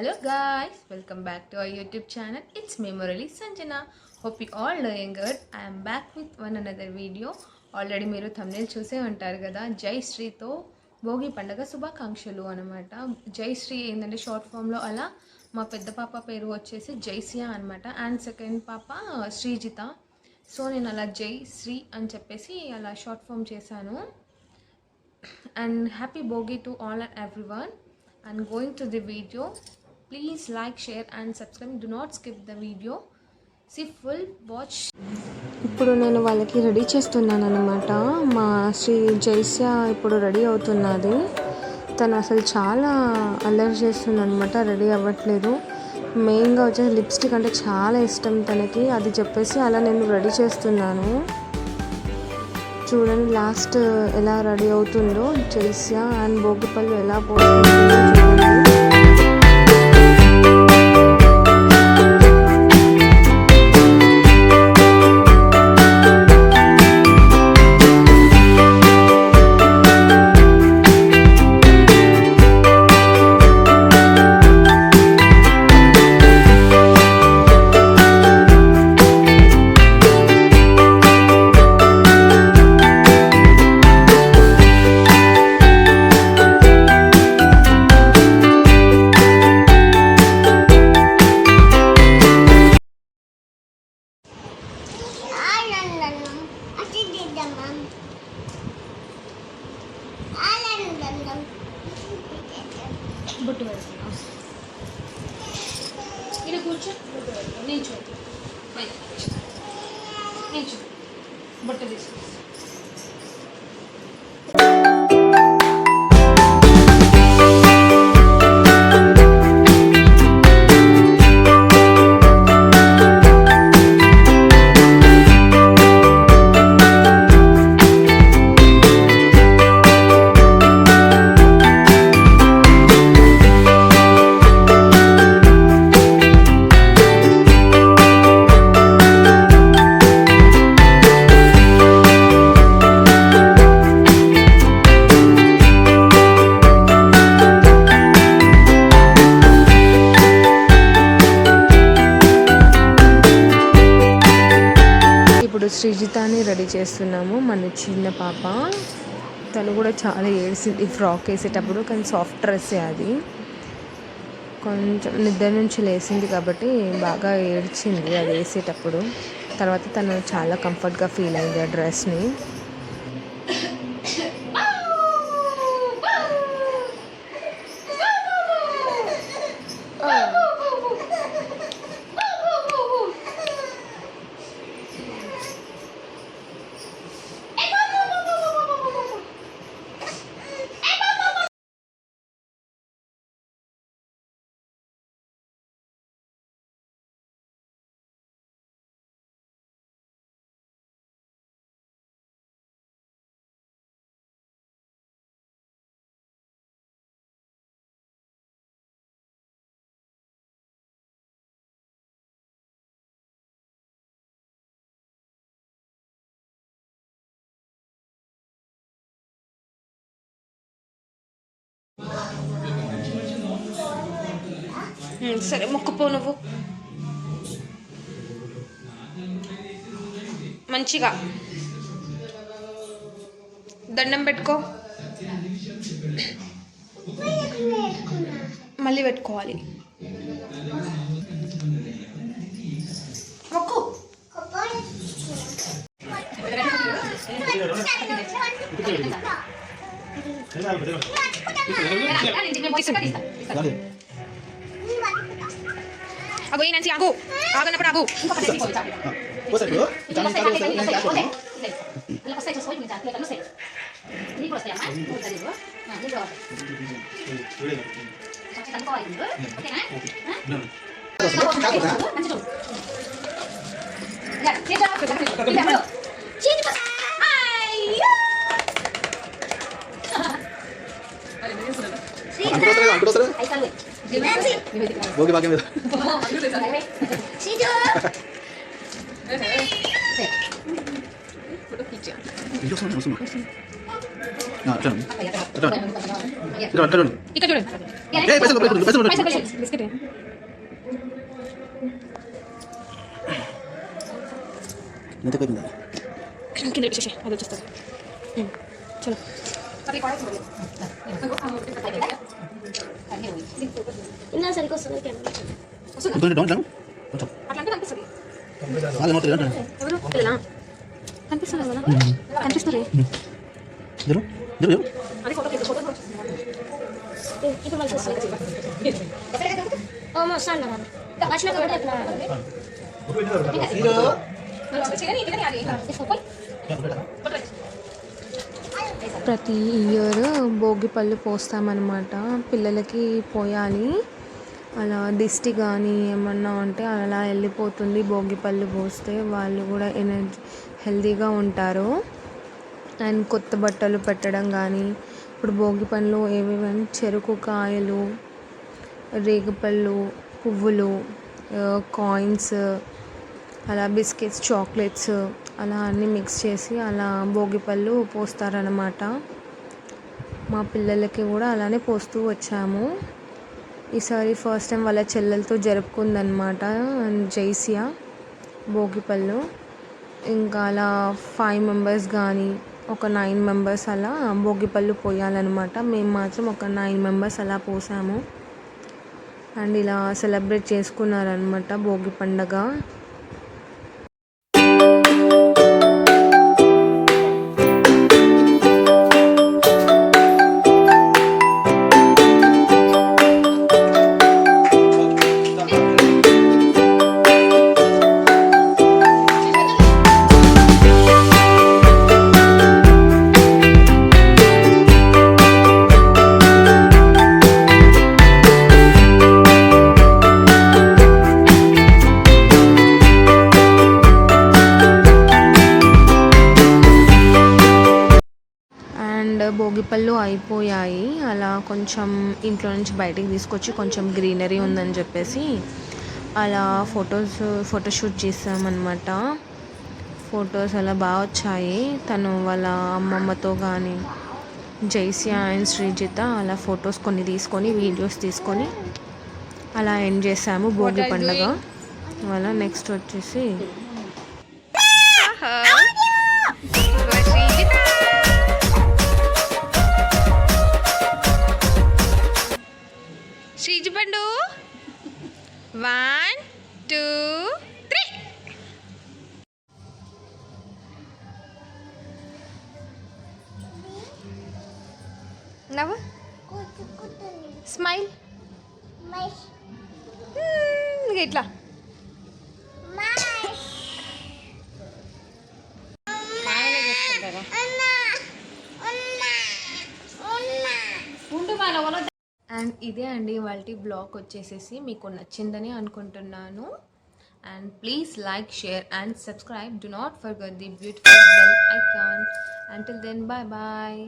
Hello guys, welcome back to our YouTube channel. It's me Murali Sanjana. Hope you all doing good. I am back with one another video. Already మీరు thumbnail చూసే ఉంటారు కదా. జై శ్రీతో భోగి పండగ శుభాకాంక్షలు అన్నమాట. జై శ్రీ ఏంటంటే షార్ట్ ఫామ్లో అలా మా పెద్ద పాప పేరు వచ్చేసి జైసియా అనమాట. అండ్ సెకండ్ పాప శ్రీజిత. సో నేను అలా జై శ్రీ అని చెప్పేసి అలా షార్ట్ ఫామ్ చేశాను. And happy Bogi to all and everyone. And going to the video, please like, share and subscribe. Do not skip the video. See full watch. ఇప్పుడు నేను వాళ్ళకి రెడీ చేస్తున్నాను అన్నమాట. మా శ్రీ జైస్య ఇప్పుడు రెడీ అవుతున్నది. తను అసలు చాలా అల్లరి చేస్తుంది అనమాట, రెడీ అవ్వట్లేదు. మెయిన్గా వచ్చేసి లిప్స్టిక్ అంటే చాలా ఇష్టం తనకి, అది చెప్పేసి అలా నేను రెడీ చేస్తున్నాను. చూడండి లాస్ట్ ఎలా రెడీ అవుతుందో జైస్య. అండ్ భోగిపళ్ళు ఎలా పోస్తుందో చూడండి. బొట్టు పెడుతున్నా, ఇలా కూర్చో. బొట్టు పెడుతున్నా, నిల్చో, నిల్చో, బొట్టు తీసుకో. శ్రీజితాని రెడీ చేస్తున్నాము. మన చిన్న పాప, తను కూడా చాలా ఏడ్చింది ఫ్రాక్ వేసేటప్పుడు. కానీ సాఫ్ట్ డ్రెస్సే అది, కొంచెం నిద్ర నుంచి లేచింది కాబట్టి బాగా ఏడ్చింది అది వేసేటప్పుడు. తర్వాత తను చాలా కంఫర్ట్గా ఫీల్ అయింది ఆ డ్రెస్ని. సరే మొక్కపో, నువ్వు మంచిగా దండం పెట్టుకో, మళ్ళీ పెట్టుకోవాలి. మొక్కు. అగో ఈ నంచి ఆగు, ఆగన్నప్పుడు ఆగు. భోగి భాగ్యం మీద ఇక్కడ చూడండి. ఏ పైసలు పైసలు బిస్కెట్ ఎంత అయిపోయింది కింద వచ్చేసి అది వచ్చేస్తుంది చలో ఇలా సరిగ్గా వస్తుంది కెమెరా కొంచెం డౌన్ డౌన్ కొంచెం అట్లా కనిపిస్తుంది వాళ్ళు ఏమవుతుంది అంటే ఎవరు పిల్లలా కనిపిస్తున్నారు కదా కనిపిస్తారు జరు జరు జరు అది ఫోటో ఇప్పుడు మళ్ళీ వస్తుంది ఓ వస్తాను వచ్చినాక కూడా ఎట్లా ప్రతి ఇయర్ భోగి పళ్ళు పోస్తామన్నమాట పిల్లలకి పోయాలి అలా దిష్టి కానీ ఏమన్నా ఉంటే అలా వెళ్ళిపోతుంది భోగి పళ్ళు పోస్తే వాళ్ళు కూడా హెల్తీగా ఉంటారు అండ్ కొత్త బట్టలు పెట్టడం కానీ ఇప్పుడు భోగి పళ్ళు ఏవేవి చెరుకు కాయలు రేగుపళ్ళు పువ్వులు కాయిన్స్ అలా బిస్కెట్స్ చాక్లెట్స్ అలా అన్నీ మిక్స్ చేసి అలా భోగిపళ్ళు పోస్తారనమాట మా పిల్లలకి కూడా అలానే పోస్తూ వచ్చాము ఈసారి ఫస్ట్ టైం వాళ్ళ చెల్లెలతో జరుపుకుందనమాట జైసియా భోగిపళ్ళు ఇంకా అలా 5 మెంబర్స్ కానీ ఒక 9 మెంబర్స్ అలా భోగిపళ్ళు పోయాలన్నమాట మేము మాత్రం ఒక 9 మెంబర్స్ అలా పోసాము అండ్ ఇలా సెలబ్రేట్ చేసుకున్నారనమాట భోగి పండగ అండ్ భోగిపళ్ళు అయిపోయాయి అలా కొంచెం ఇంట్లో నుంచి బయటికి తీసుకొచ్చి కొంచెం గ్రీనరీ ఉందని చెప్పేసి అలా ఫోటోషూట్ చేసామన్నమాట ఫొటోస్ అలా బాగా వచ్చాయి తను వాళ్ళ అమ్మమ్మతో కానీ జైసియా అండ్ శ్రీజిత అలా ఫొటోస్ కొన్ని తీసుకొని వీడియోస్ తీసుకొని అలా ఎండ్ చేసాము భోగి పండుగ అలా నెక్స్ట్ వచ్చేసి శ్రీజు పండు 1 2 3 నవ్వు స్మైల్ ఇట్లా అండ్ ఇదే అండి వాళ్ళ బ్లాగ్ వచ్చేసేసి మీకు నచ్చిందని అనుకుంటున్నాను and please like share and subscribe do not forget the beautiful bell icon until then bye bye